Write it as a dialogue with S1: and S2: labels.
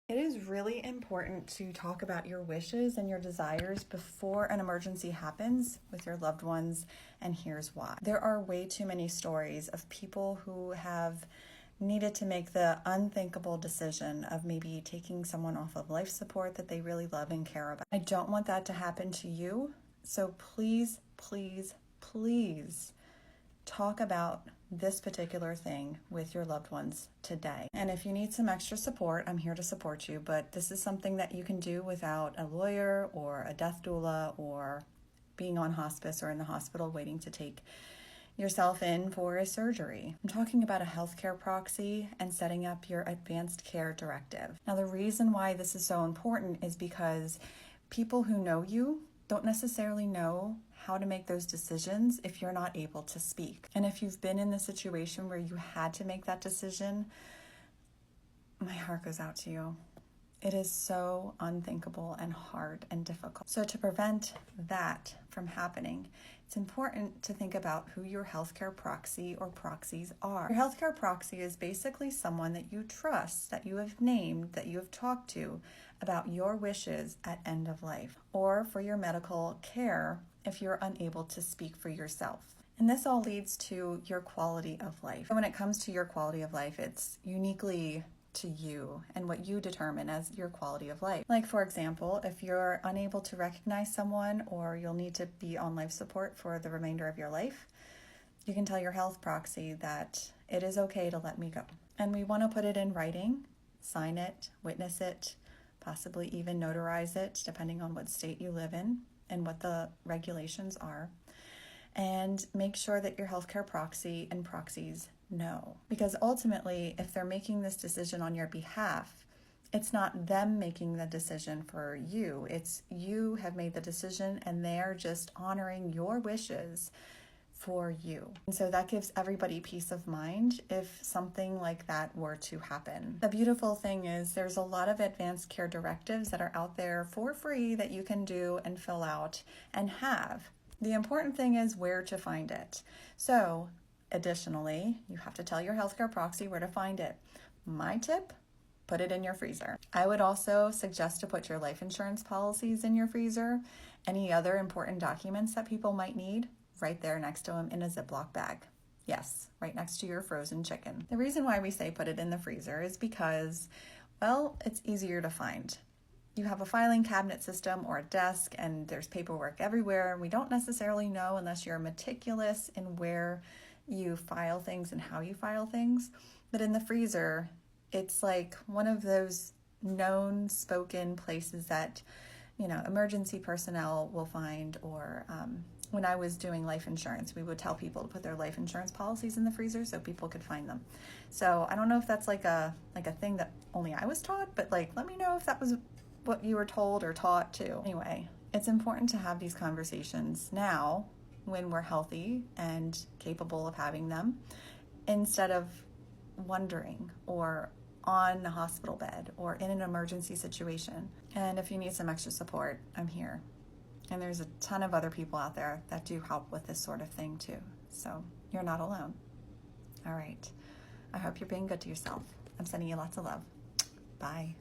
S1: It is really important to talk about your wishes and your desires before an emergency happens with your loved ones, and here's why. There are way too many stories of people who have needed to make the unthinkable decision of maybe taking someone off of life support that they really love and care about. I don't want that to happen to you, so please, please, please talk about this particular thing with your loved ones today. And if you need some extra support, I'm here to support you, but this is something that you can do without a lawyer or a death doula or being on hospice or in the hospital waiting to take yourself in for a surgery. I'm talking about a healthcare proxy and setting up your advanced care directive. Now, the reason why this is so important is because people who know you don't necessarily know how to make those decisions if you're not able to speak. And if you've been in the situation where you had to make that decision, my heart goes out to you. It is so unthinkable and hard and difficult. So to prevent that from happening, it's important to think about who your healthcare proxy or proxies are. Your healthcare proxy is basically someone that you trust, that you have named, that you have talked to about your wishes at end of life, or for your medical care if you're unable to speak for yourself. And this all leads to your quality of life. When it comes to your quality of life, it's uniquely to you and what you determine as your quality of life. Like, for example, if you're unable to recognize someone or you'll need to be on life support for the remainder of your life, you can tell your health proxy that it is okay to let me go. And we want to put it in writing, sign it, witness it, possibly even notarize it, depending on what state you live in and what the regulations are. And make sure that your healthcare proxy and proxies know. Because ultimately, if they're making this decision on your behalf, it's not them making the decision for you. It's you have made the decision and they're just honoring your wishes for you. And so that gives everybody peace of mind if something like that were to happen. The beautiful thing is there's a lot of advanced care directives that are out there for free that you can do and fill out and have. The important thing is where to find it. So additionally, you have to tell your healthcare proxy where to find it. My tip, put it in your freezer. I would also suggest to put your life insurance policies in your freezer, any other important documents that people might need, right there next to them in a Ziploc bag. Yes, right next to your frozen chicken. The reason why we say put it in the freezer is because, well, it's easier to find. You have a filing cabinet system or a desk and there's paperwork everywhere. We don't necessarily know unless you're meticulous in where you file things and how you file things. But in the freezer, it's like one of those known spoken places that, emergency personnel will find, or when I was doing life insurance, we would tell people to put their life insurance policies in the freezer so people could find them. So I don't know if that's like a thing that only I was taught, but let me know if that was what you were told or taught too. Anyway, it's important to have these conversations now when we're healthy and capable of having them, instead of wondering or on the hospital bed or in an emergency situation. And if you need some extra support, I'm here. And there's a ton of other people out there that do help with this sort of thing too. So you're not alone. All right. I hope you're being good to yourself. I'm sending you lots of love. Bye.